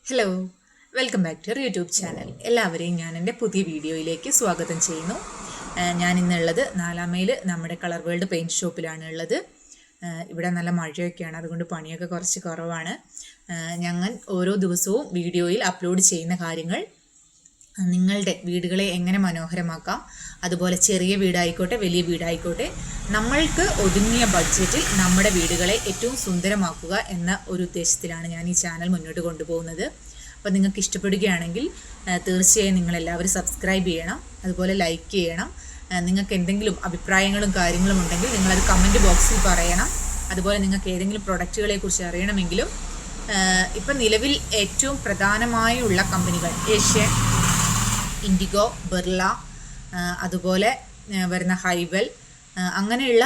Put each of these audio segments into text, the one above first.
Hello, welcome back to YouTube channel. എല്ലാവരെയും ഞാൻ എൻ്റെ പുതിയ വീഡിയോയിലേക്ക് സ്വാഗതം ചെയ്യുന്നു. ഞാൻ ഇന്നുള്ളത് 4 മൈൽ നമ്മുടെ കളർ വേൾഡ് പെയിൻറ്റ് ഷോപ്പിലാണ് ഉള്ളത്. ഇവിടെ നല്ല മഴയൊക്കെയാണ്, അതുകൊണ്ട് പണിയൊക്കെ കുറച്ച് കുറവാണ്. ഞങ്ങൾ ഓരോ ദിവസവും വീഡിയോയിൽ അപ്ലോഡ് ചെയ്യുന്ന കാര്യങ്ങൾ നിങ്ങളുടെ വീടുകളെ എങ്ങനെ മനോഹരമാക്കാം, അതുപോലെ ചെറിയ വീടായിക്കോട്ടെ വലിയ വീടായിക്കോട്ടെ, നമ്മൾക്ക് ഒതുങ്ങിയ ബഡ്ജറ്റിൽ നമ്മുടെ വീടുകളെ ഏറ്റവും സുന്ദരമാക്കുക എന്ന ഒരു ഉദ്ദേശത്തിലാണ് ഞാൻ ഈ ചാനൽ മുന്നോട്ട് കൊണ്ടുപോകുന്നത്. അപ്പോൾ നിങ്ങൾക്ക് ഇഷ്ടപ്പെടുകയാണെങ്കിൽ തീർച്ചയായും നിങ്ങളെല്ലാവരും സബ്സ്ക്രൈബ് ചെയ്യണം, അതുപോലെ ലൈക്ക് ചെയ്യണം. നിങ്ങൾക്ക് എന്തെങ്കിലും അഭിപ്രായങ്ങളും കാര്യങ്ങളും ഉണ്ടെങ്കിൽ നിങ്ങളത് കമൻറ്റ് ബോക്സിൽ പറയണം. അതുപോലെ നിങ്ങൾക്ക് ഏതെങ്കിലും പ്രൊഡക്റ്റുകളെക്കുറിച്ച് അറിയണമെങ്കിലും ഇപ്പം നിലവിൽ ഏറ്റവും പ്രധാനമായുള്ള കമ്പനികൾ ഏഷ്യൻ, ഇൻഡിഗോ, ബിർള, അതുപോലെ വരുന്ന ഹൈവെൽ, അങ്ങനെയുള്ള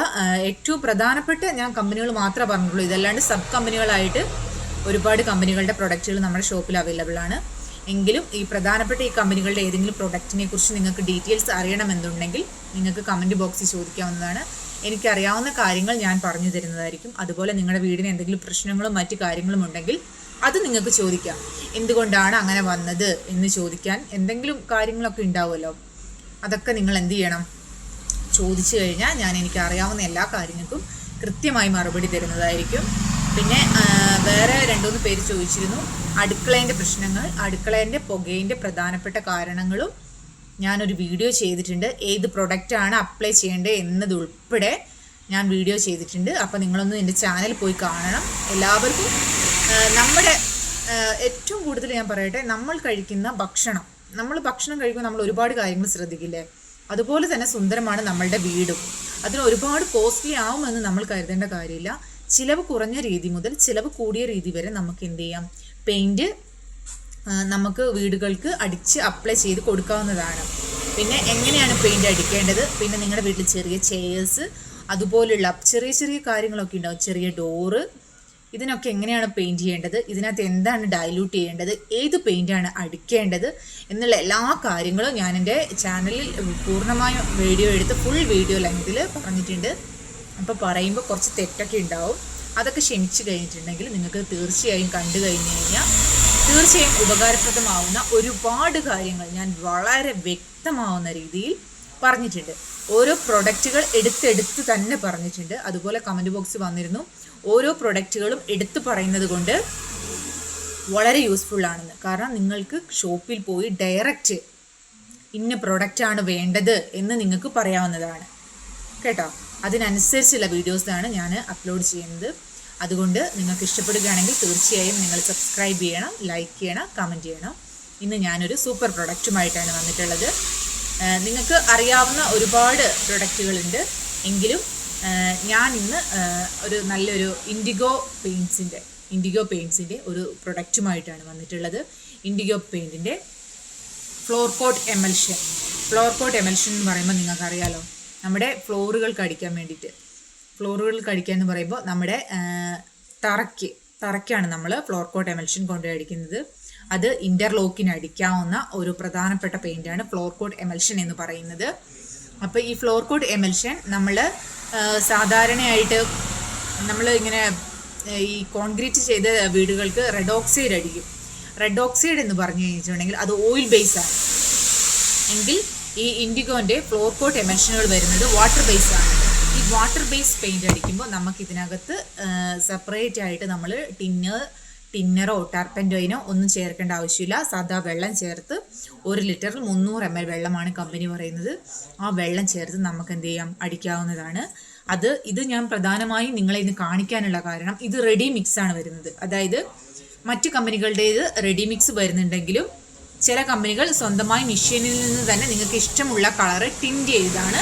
ഏറ്റവും പ്രധാനപ്പെട്ട ഞാൻ കമ്പനികൾ മാത്രമേ പറഞ്ഞുള്ളൂ. ഇതല്ലാണ്ട് സബ് കമ്പനികളായിട്ട് ഒരുപാട് കമ്പനികളുടെ പ്രൊഡക്റ്റുകൾ നമ്മുടെ ഷോപ്പിൽ അവൈലബിൾ ആണ്. എങ്കിലും ഈ പ്രധാനപ്പെട്ട ഈ കമ്പനികളുടെ ഏതെങ്കിലും പ്രൊഡക്റ്റിനെ കുറിച്ച് നിങ്ങൾക്ക് ഡീറ്റെയിൽസ് അറിയണമെന്നുണ്ടെങ്കിൽ നിങ്ങൾക്ക് കമൻറ്റ് ബോക്സിൽ ചോദിക്കാവുന്നതാണ്. എനിക്കറിയാവുന്ന കാര്യങ്ങൾ ഞാൻ പറഞ്ഞു തരുന്നതായിരിക്കും. അതുപോലെ നിങ്ങളുടെ വീടിന് എന്തെങ്കിലും പ്രശ്നങ്ങളും മറ്റു കാര്യങ്ങളും ഉണ്ടെങ്കിൽ അത് നിങ്ങൾക്ക് ചോദിക്കാം. എന്തുകൊണ്ടാണ് അങ്ങനെ വന്നത് എന്ന് ചോദിക്കാൻ എന്തെങ്കിലും കാര്യങ്ങളൊക്കെ ഉണ്ടാവുമല്ലോ. അതൊക്കെ നിങ്ങൾ എന്ത് ചെയ്യണം, ചോദിച്ചു കഴിഞ്ഞാൽ ഞാൻ എനിക്ക് അറിയാവുന്ന എല്ലാ കാര്യങ്ങൾക്കും കൃത്യമായി മറുപടി തരുന്നതായിരിക്കും. പിന്നെ വേറെ 2-3 പേര് ചോദിച്ചിരുന്നു അടുക്കളേൻ്റെ പ്രശ്നങ്ങൾ, അടുക്കളേൻ്റെ പുകയിൻ്റെ പ്രധാനപ്പെട്ട കാരണങ്ങളും ഞാനൊരു വീഡിയോ ചെയ്തിട്ടുണ്ട്. ഏത് പ്രൊഡക്റ്റാണ് അപ്ലൈ ചെയ്യേണ്ടത് എന്നതുൾപ്പെടെ ഞാൻ വീഡിയോ ചെയ്തിട്ടുണ്ട്. അപ്പോൾ നിങ്ങളൊന്ന് എൻ്റെ ചാനൽ പോയി കാണണം. എല്ലാവർക്കും നമ്മുടെ ഏറ്റവും കൂടുതൽ ഞാൻ പറയട്ടെ, നമ്മൾ കഴിക്കുന്ന ഭക്ഷണം, നമ്മൾ ഭക്ഷണം കഴിക്കുമ്പോൾ നമ്മൾ ഒരുപാട് കാര്യങ്ങൾ ശ്രദ്ധിക്കില്ലേ, അതുപോലെ തന്നെ സുന്ദരമാണ് നമ്മളുടെ വീടും. അതിന് ഒരുപാട് കോസ്റ്റ്ലി ആവുമെന്ന് നമ്മൾ കരുതേണ്ട കാര്യമില്ല. ചിലവ് കുറഞ്ഞ രീതി മുതൽ ചിലവ് കൂടിയ രീതി വരെ നമുക്ക് എന്ത് ചെയ്യാം, പെയിൻറ്റ് നമുക്ക് വീടുകൾക്ക് അടിച്ച് അപ്ലൈ ചെയ്ത് കൊടുക്കാവുന്നതാണ്. പിന്നെ എങ്ങനെയാണ് പെയിൻറ്റ് അടിക്കേണ്ടത്, പിന്നെ നിങ്ങളുടെ വീട്ടിൽ ചെറിയ ചെയേഴ്സ്, അതുപോലുള്ള ചെറിയ ചെറിയ കാര്യങ്ങളൊക്കെ ഉണ്ടാവും, ചെറിയ ഡോറ്, ഇതിനൊക്കെ എങ്ങനെയാണ് പെയിൻറ്റ് ചെയ്യേണ്ടത്, ഇതിനകത്ത് എന്താണ് ഡൈല്യൂട്ട് ചെയ്യേണ്ടത്, ഏത് പെയിൻറ്റാണ് അടിക്കേണ്ടത് എന്നുള്ള എല്ലാ കാര്യങ്ങളും ഞാൻ എൻ്റെ ചാനലിൽ പൂർണ്ണമായും വീഡിയോ എടുത്ത് ഫുൾ വീഡിയോ ലെങ്തിൽ പറഞ്ഞിട്ടുണ്ട്. അപ്പോൾ പറയുമ്പോൾ കുറച്ച് തെറ്റൊക്കെ ഉണ്ടാവും. അതൊക്കെ ക്ഷമിച്ച് കഴിഞ്ഞിട്ടുണ്ടെങ്കിൽ നിങ്ങൾക്ക് തീർച്ചയായും കണ്ടു കഴിഞ്ഞ് കഴിഞ്ഞാൽ തീർച്ചയായും ഉപകാരപ്രദമാവുന്ന ഒരുപാട് കാര്യങ്ങൾ ഞാൻ വളരെ വ്യക്തമാവുന്ന രീതിയിൽ പറഞ്ഞിട്ടുണ്ട്. ഓരോ പ്രൊഡക്റ്റുകൾ എടുത്തെടുത്ത് തന്നെ പറഞ്ഞിട്ടുണ്ട്. അതുപോലെ കമൻറ്റ് ബോക്സ് വന്നിരുന്നു ഓരോ പ്രൊഡക്റ്റുകളും എടുത്തു പറയുന്നത് കൊണ്ട് വളരെ യൂസ്ഫുള്ളാണെന്ന്. കാരണം നിങ്ങൾക്ക് ഷോപ്പിൽ പോയി ഡയറക്റ്റ് ഇന്ന പ്രൊഡക്റ്റാണ് വേണ്ടത് എന്ന് നിങ്ങൾക്ക് പറയാവുന്നതാണ് കേട്ടോ. അതിനനുസരിച്ചുള്ള വീഡിയോസാണ് ഞാൻ അപ്ലോഡ് ചെയ്യുന്നത്. അതുകൊണ്ട് നിങ്ങൾക്ക് ഇഷ്ടപ്പെടുകയാണെങ്കിൽ തീർച്ചയായും നിങ്ങൾ സബ്സ്ക്രൈബ് ചെയ്യണം, ലൈക്ക് ചെയ്യണം, കമൻറ്റ് ചെയ്യണം. ഇന്ന് ഞാനൊരു സൂപ്പർ പ്രൊഡക്റ്റുമായിട്ടാണ് വന്നിട്ടുള്ളത്. നിങ്ങൾക്ക് അറിയാവുന്ന ഒരുപാട് പ്രൊഡക്റ്റുകളുണ്ട്, എങ്കിലും ഞാൻ ഇന്ന് ഒരു നല്ലൊരു ഇൻഡിഗോ പെയിൻറ്റ്സിൻ്റെ ഒരു പ്രൊഡക്റ്റുമായിട്ടാണ് വന്നിട്ടുള്ളത്. ഇൻഡിഗോ പെയിൻറ്റിൻ്റെ ഫ്ലോർ കോട്ട് എമൽഷൻ എന്ന് പറയുമ്പോൾ നിങ്ങൾക്കറിയാലോ, നമ്മുടെ ഫ്ലോറുകൾക്ക് അടിക്കാൻ വേണ്ടിയിട്ട്, ഫ്ലോറുകൾക്ക് അടിക്കുക എന്ന് പറയുമ്പോൾ നമ്മുടെ തറയ്ക്കാണ് നമ്മൾ ഫ്ലോർ കോട്ട് എമൽഷൻ കൊണ്ട് അടിക്കുന്നത്. അത് ഇൻ്റർലോക്കിന് അടിക്കാവുന്ന ഒരു പ്രധാനപ്പെട്ട പെയിൻ്റാണ് ഫ്ലോർ കോട്ട് എമൽഷൻ എന്ന് പറയുന്നത്. അപ്പോൾ ഈ ഫ്ലോർ കോട്ട് എമൽഷൻ നമ്മൾ സാധാരണയായിട്ട് നമ്മൾ ഇങ്ങനെ ഈ കോൺക്രീറ്റ് ചെയ്ത വീടുകൾക്ക് റെഡ് ഓക്സൈഡ് അടിക്കും. റെഡ് ഓക്സൈഡ് എന്ന് പറഞ്ഞു കഴിഞ്ഞിട്ടുണ്ടെങ്കിൽ അത് ഓയിൽ ബേസാണ്. എങ്കിൽ ഈ ഇൻഡിഗോൻ്റെ ഫ്ലോർ കോട്ട് എമൽഷനുകൾ വരുന്നത് വാട്ടർ ബേസാണ്. ഈ വാട്ടർ ബേസ് പെയിൻറ്റ് അടിക്കുമ്പോൾ നമുക്കിതിനകത്ത് സെപ്പറേറ്റ് ആയിട്ട് നമ്മൾ ടിന്നറോ ടർപ്പൻറ്റോയിനോ ഒന്നും ചേർക്കേണ്ട ആവശ്യമില്ല. സാധാ വെള്ളം ചേർത്ത് 1 ലിറ്ററിൽ 300 ml വെള്ളമാണ് കമ്പനി പറയുന്നത്. ആ വെള്ളം ചേർത്ത് നമുക്ക് എന്ത് ചെയ്യാം, അടിക്കാവുന്നതാണ്. ഇത് ഞാൻ പ്രധാനമായും നിങ്ങളെ ഇന്ന് കാണിക്കാനുള്ള കാരണം, ഇത് റെഡി മിക്സാണ് വരുന്നത്. അതായത് മറ്റ് കമ്പനികളുടേത് റെഡി മിക്സ് വരുന്നുണ്ടെങ്കിലും ചില കമ്പനികൾ സ്വന്തമായി മെഷീനിൽ നിന്ന് തന്നെ നിങ്ങൾക്ക് ഇഷ്ടമുള്ള കളറ് ടിൻറ്റ് ചെയ്താണ്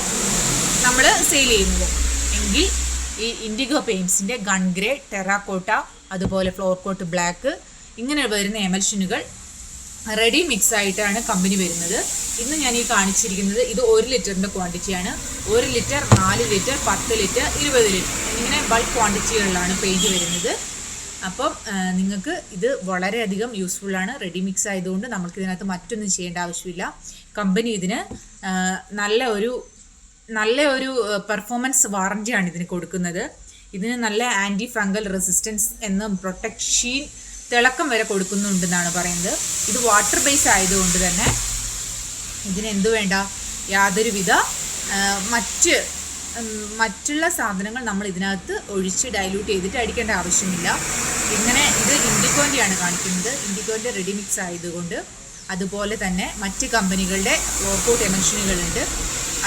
നമ്മൾ സെയിൽ ചെയ്യുന്നത്. എങ്കിൽ ഈ ഇൻഡിഗോ പെയിൻറ്റ്സിൻ്റെ ഗൺ ഗ്രേ, ടെറാക്കോട്ട, അതുപോലെ ഫ്ലോർ കോട്ട് ബ്ലാക്ക്, ഇങ്ങനെ വരുന്ന എമൽഷനുകൾ റെഡി മിക്സ് ആയിട്ടാണ് കമ്പനി വരുന്നത്. ഇന്ന് ഞാൻ ഈ കാണിച്ചിരിക്കുന്നത് ഇത് 1 ലിറ്ററിൻ്റെ ക്വാണ്ടിറ്റിയാണ്. 1 ലിറ്റർ, 4 ലിറ്റർ, 10 ലിറ്റർ, 20 ലിറ്റർ ഇങ്ങനെ ബൾക്ക് ക്വാണ്ടിറ്റികളിലാണ് പെയിൻറ്റ് വരുന്നത്. അപ്പം നിങ്ങൾക്ക് ഇത് വളരെയധികം യൂസ്ഫുള്ളാണ്. റെഡി മിക്സ് ആയതുകൊണ്ട് നമുക്കിതിനകത്ത് മറ്റൊന്നും ചെയ്യേണ്ട ആവശ്യമില്ല. കമ്പനി ഇതിന് നല്ല ഒരു പെർഫോമൻസ് വാറൻറ്റിയാണ് ഇതിന് കൊടുക്കുന്നത്. ഇതിന് നല്ല ആൻറ്റി ഫംഗൽ റെസിസ്റ്റൻസ് എന്നും പ്രൊട്ടക്ഷൻ തിളക്കം വരെ കൊടുക്കുന്നുണ്ടെന്നാണ് പറയുന്നത്. ഇത് വാട്ടർ ബേസ് ആയതുകൊണ്ട് തന്നെ ഇതിനെന്ത് വേണ്ട, യാതൊരുവിധ മറ്റുള്ള സാധനങ്ങൾ നമ്മൾ ഇതിനകത്ത് ഒഴിച്ച് ഡൈല്യൂട്ട് ചെയ്തിട്ട് അടിക്കേണ്ട ആവശ്യമില്ല. ഇങ്ങനെ ഇത് ഇൻഡിഗോൻ്റെയാണ് കാണിക്കുന്നത്, ഇൻഡിഗോൻ്റെ റെഡിമിക്സ് ആയതുകൊണ്ട്. അതുപോലെ തന്നെ മറ്റ് കമ്പനികളുടെ ഫ്ലോർകോട്ട് എമൽഷനുകളുണ്ട്.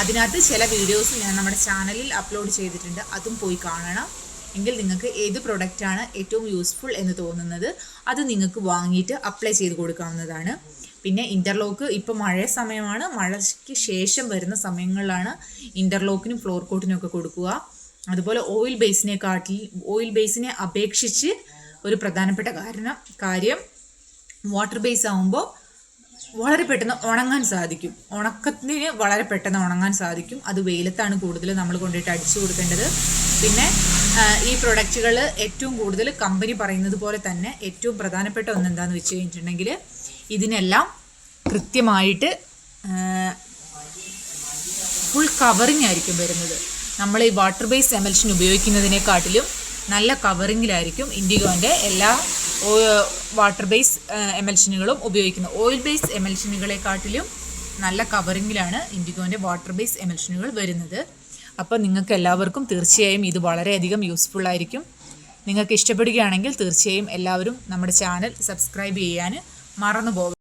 അതിനകത്ത് ചില വീഡിയോസ് ഞാൻ നമ്മുടെ ചാനലിൽ അപ്ലോഡ് ചെയ്തിട്ടുണ്ട്, അതും പോയി കാണണം. എങ്കിൽ നിങ്ങൾക്ക് ഏത് പ്രൊഡക്റ്റാണ് ഏറ്റവും യൂസ്ഫുൾ എന്ന് തോന്നുന്നത് അത് നിങ്ങൾക്ക് വാങ്ങിയിട്ട് അപ്ലൈ ചെയ്ത് കൊടുക്കാവുന്നതാണ്. പിന്നെ ഇൻ്റർലോക്ക് ഇപ്പോൾ മഴ സമയമാണ്, മഴയ്ക്ക് ശേഷം വരുന്ന സമയങ്ങളിലാണ് ഇൻ്റർലോക്കിനും ഫ്ലോർ കോട്ടിനും ഒക്കെ കൊടുക്കുക. അതുപോലെ ഓയിൽ ബേസിനെ അപേക്ഷിച്ച് ഒരു പ്രധാനപ്പെട്ട കാര്യം വാട്ടർ ബേസ് ആകുമ്പോൾ വളരെ പെട്ടെന്ന് ഉണങ്ങാൻ സാധിക്കും. ഉണക്കത്തിന് വളരെ പെട്ടെന്ന് ഉണങ്ങാൻ സാധിക്കും. അത് വെയിലത്താണ് കൂടുതൽ നമ്മൾ കൊണ്ടുപോയിട്ട് അടിച്ചു കൊടുക്കേണ്ടത്. പിന്നെ ഈ പ്രൊഡക്റ്റുകൾ ഏറ്റവും കൂടുതൽ കമ്പനി പറയുന്നത് പോലെ തന്നെ ഏറ്റവും പ്രധാനപ്പെട്ട ഒന്നെന്താണെന്ന് വെച്ച് കഴിഞ്ഞിട്ടുണ്ടെങ്കിൽ ഇതിനെല്ലാം കൃത്യമായിട്ട് ഫുൾ കവറിങ് ആയിരിക്കും വരുന്നത്. നമ്മൾ ഈ വാട്ടർ ബേസ് എമൽഷൻ ഉപയോഗിക്കുന്നതിനെക്കാട്ടിലും നല്ല കവറിങ്ങിലായിരിക്കും ഇൻഡിഗോൻ്റെ എല്ലാ വാട്ടർ ബേസ് എമൽഷനുകളും ഉപയോഗിക്കുന്നത്. ഓയിൽ ബേസ് എമൽഷനുകളെക്കാട്ടിലും നല്ല കവറിങ്ങിലാണ് ഇൻഡിഗോൻ്റെ വാട്ടർ ബേസ് എമൽഷനുകൾ വരുന്നത്. അപ്പോൾ നിങ്ങൾക്ക് എല്ലാവർക്കും തീർച്ചയായും ഇത് വളരെയധികം യൂസ്ഫുൾ ആയിരിക്കും. നിങ്ങൾക്ക് ഇഷ്ടപ്പെടുകയാണെങ്കിൽ തീർച്ചയായും എല്ലാവരും നമ്മുടെ ചാനൽ സബ്സ്ക്രൈബ് ചെയ്യാൻ മറന്നു പോകും.